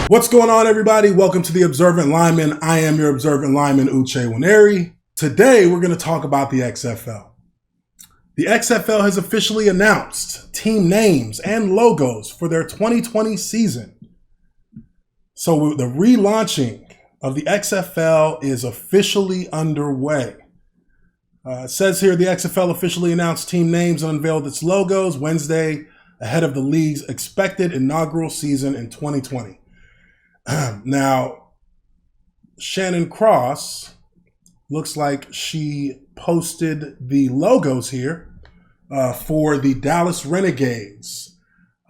What's going on, everybody? Welcome to the Observant Lineman. I am your Observant Lineman, Uche Waneri. Today, we're going to talk about the XFL. The XFL has officially announced team names and logos for their 2020 season. So the relaunching of the XFL is officially underway. It says here the XFL officially announced team names and unveiled its logos Wednesday ahead of the league's expected inaugural season in 2020. Now, Shannon Cross looks like she posted the logos here for the Dallas Renegades,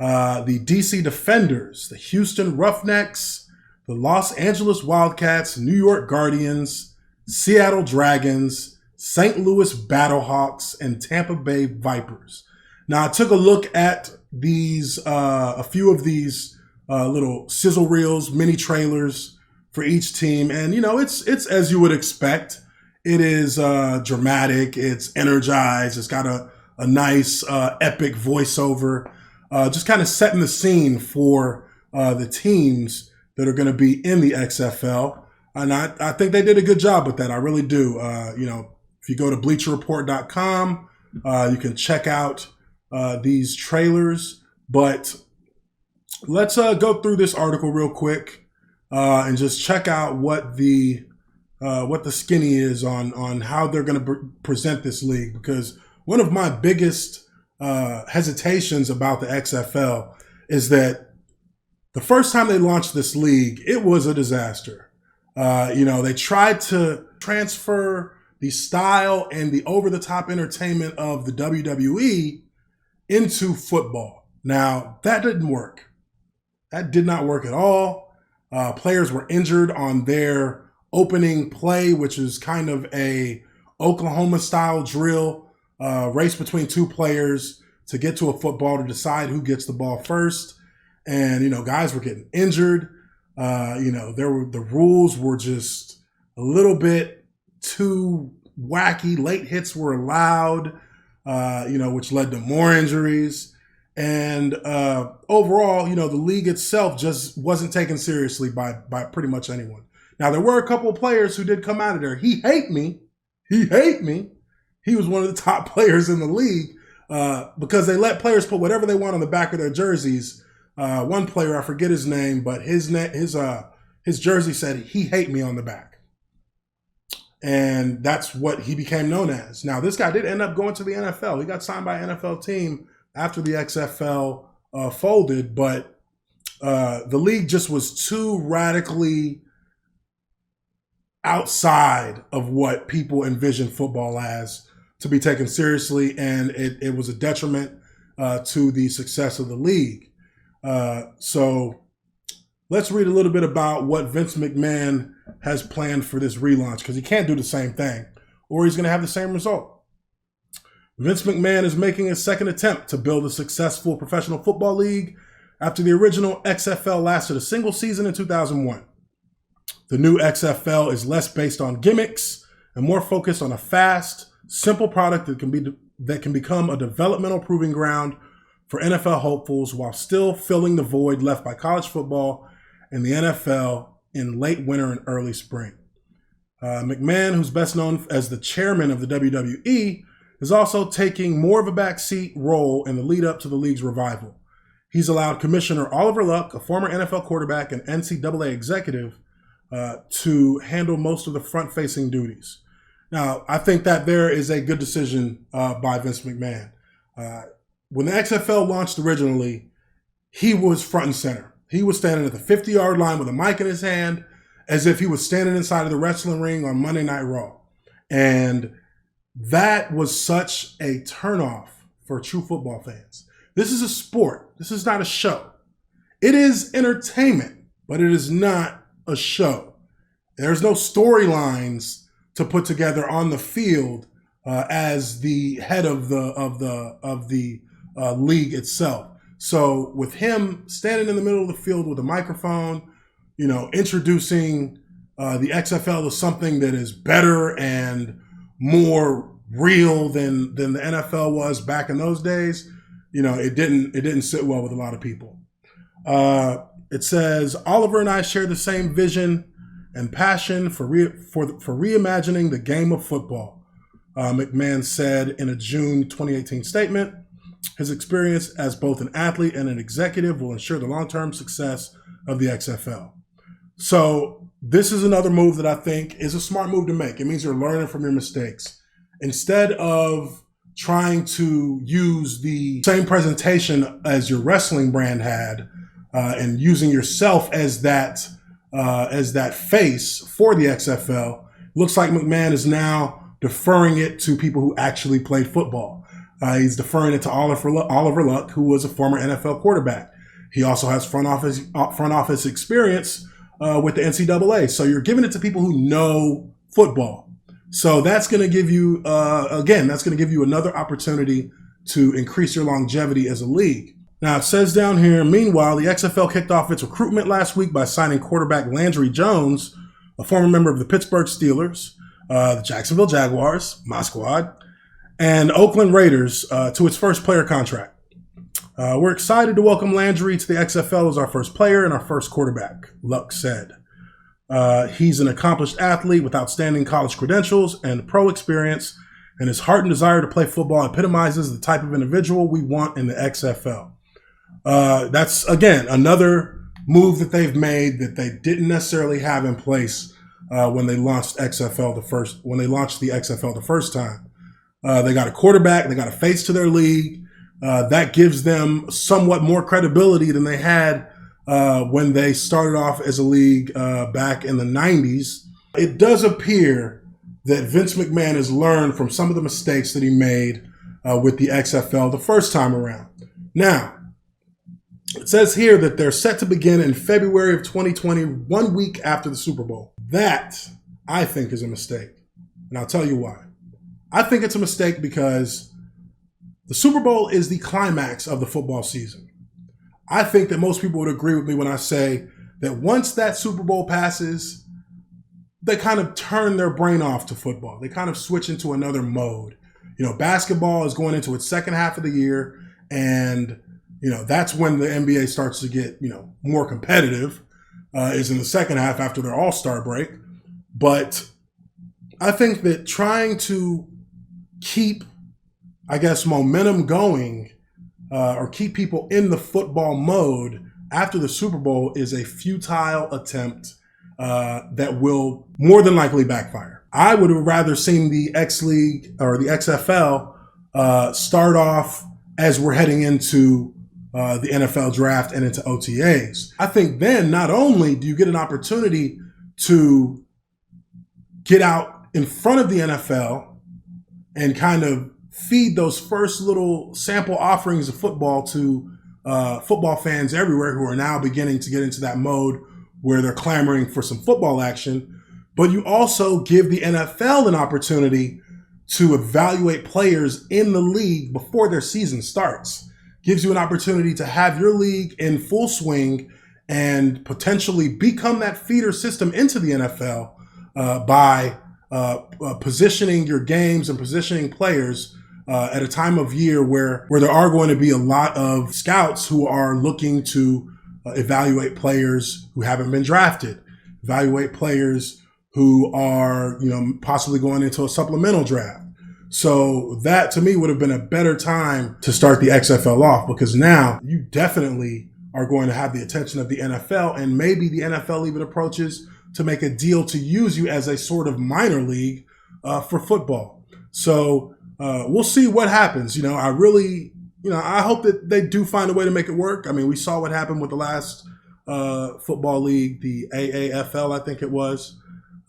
the DC Defenders, the Houston Roughnecks, the Los Angeles Wildcats, New York Guardians, Seattle Dragons, St. Louis Battlehawks, and Tampa Bay Vipers. Now, I took a look at these, a few of these little sizzle reels, mini trailers for each team. And, you know, it's as you would expect. It is dramatic. It's energized. It's got a nice epic voiceover, just kind of setting the scene for the teams that are going to be in the XFL. And I think they did a good job with that. I really do. You know, if you go to bleacherreport.com, you can check out these trailers. But let's go through this article real quick and just check out what the skinny is on how they're going to present this league. Because one of my biggest hesitations about the XFL is that the first time they launched this league, it was a disaster. You know, they tried to transfer the style and the over-the-top entertainment of the WWE into football. Now, that didn't work. That did not work at all. Players were injured on their opening play, which is kind of a Oklahoma-style drill, race between two players to get to a football to decide who gets the ball first. And, you know, guys were getting injured. You know, the rules were just a little bit too wacky. Late hits were allowed, you know, which led to more injuries. And overall, you know, the league itself just wasn't taken seriously by pretty much anyone. Now, there were a couple of players who did come out of there. He hate me. He was one of the top players in the league because they let players put whatever they want on the back of their jerseys. One player, I forget his name, but his jersey said, "He hate me" on the back. And that's what he became known as. Now, this guy did end up going to the NFL. He got signed by an NFL team after the XFL folded, but the league just was too radically outside of what people envision football as to be taken seriously, and it was a detriment to the success of the league. So let's read a little bit about what Vince McMahon has planned for this relaunch, because he can't do the same thing, or he's going to have the same result. Vince McMahon is making a second attempt to build a successful professional football league after the original XFL lasted a single season in 2001. The new XFL is less based on gimmicks and more focused on a fast, simple product that can become a developmental proving ground for NFL hopefuls while still filling the void left by college football and the NFL in late winter and early spring. McMahon, who's best known as the chairman of the WWE, is also taking more of a backseat role in the lead up to the league's revival. He's allowed Commissioner Oliver Luck, a former NFL quarterback and NCAA executive, to handle most of the front-facing duties. Now, I think that there is a good decision by Vince McMahon. When the XFL launched originally, he was front and center. He was standing at the 50-yard line with a mic in his hand as if he was standing inside of the wrestling ring on Monday Night Raw. And that was such a turnoff for true football fans. This is a sport. This is not a show. It is entertainment, but it is not a show. There's no storylines to put together on the field as the head of the league itself. So with him standing in the middle of the field with a microphone, you know, introducing the XFL as something that is better and more real than the NFL was back in those days, you know, it didn't sit well with a lot of people. It says, Oliver and I share the same vision and passion for reimagining the game of football, McMahon said in a June 2018 statement. His experience as both an athlete and an executive will ensure the long-term success of the XFL. So this is another move that I think is a smart move to make. It means you're learning from your mistakes. Instead of trying to use the same presentation as your wrestling brand had and using yourself as that face for the XFL, looks like McMahon is now deferring it to people who actually played football. He's deferring it to Oliver Luck, who was a former NFL quarterback. He also has front office experience with the NCAA. So you're giving it to people who know football. So that's going to give you, that's going to give you another opportunity to increase your longevity as a league. Now, it says down here, meanwhile, the XFL kicked off its recruitment last week by signing quarterback Landry Jones, a former member of the Pittsburgh Steelers, the Jacksonville Jaguars, my squad, and Oakland Raiders to its first player contract. We're excited to welcome Landry to the XFL as our first player and our first quarterback, Luck said. He's an accomplished athlete with outstanding college credentials and pro experience, and his heart and desire to play football epitomizes the type of individual we want in the XFL. That's, again, another move that they've made that they didn't necessarily have in place when they launched the XFL the first time. They got a quarterback, they got a face to their league. That gives them somewhat more credibility than they had when they started off as a league back in the 90s. It does appear that Vince McMahon has learned from some of the mistakes that he made with the XFL the first time around. Now, it says here that they're set to begin in February of 2020, 1 week after the Super Bowl. That, I think, is a mistake. And I'll tell you why. I think it's a mistake because the Super Bowl is the climax of the football season. I think that most people would agree with me when I say that once that Super Bowl passes, they kind of turn their brain off to football. They kind of switch into another mode. You know, basketball is going into its second half of the year, and, you know, that's when the NBA starts to get, you know, more competitive, is in the second half after their All-Star break. But I think that trying to keep, I guess, momentum going or keep people in the football mode after the Super Bowl is a futile attempt that will more than likely backfire. I would have rather seen the X League or the XFL start off as we're heading into the NFL draft and into OTAs. I think then not only do you get an opportunity to get out in front of the NFL and kind of feed those first little sample offerings of football to football fans everywhere who are now beginning to get into that mode where they're clamoring for some football action. But you also give the NFL an opportunity to evaluate players in the league before their season starts. Gives you an opportunity to have your league in full swing and potentially become that feeder system into the NFL by positioning your games and positioning players at a time of year where there are going to be a lot of scouts who are looking to evaluate players who haven't been drafted, evaluate players who are, you know, possibly going into a supplemental draft. So that to me would have been a better time to start the XFL off, because now you definitely are going to have the attention of the NFL, and maybe the NFL even approaches to make a deal to use you as a sort of minor league for football. So we'll see what happens. You know, I hope that they do find a way to make it work. I mean, we saw what happened with the last football league, the AAFL, I think it was.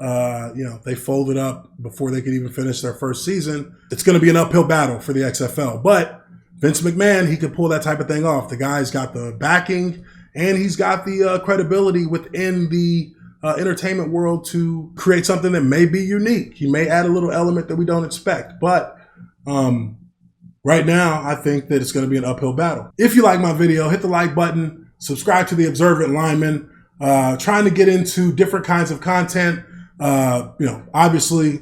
You know, they folded up before they could even finish their first season. It's going to be an uphill battle for the XFL. But Vince McMahon, he could pull that type of thing off. The guy's got the backing, and he's got the credibility within the entertainment world to create something that may be unique. He may add a little element that we don't expect. But right now, I think that it's going to be an uphill battle. If you like my video, hit the like button, subscribe to The Observant Lineman, trying to get into different kinds of content. You know, obviously,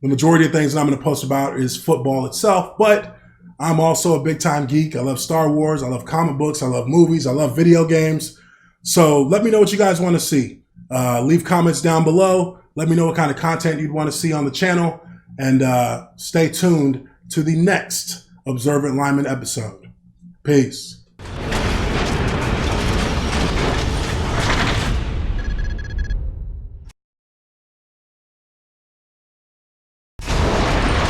the majority of things that I'm going to post about is football itself, but I'm also a big time geek. I love Star Wars. I love comic books. I love movies. I love video games. So let me know what you guys want to see. Leave comments down below. Let me know what kind of content you'd want to see on the channel. And stay tuned to the next Observant Lineman episode. Peace.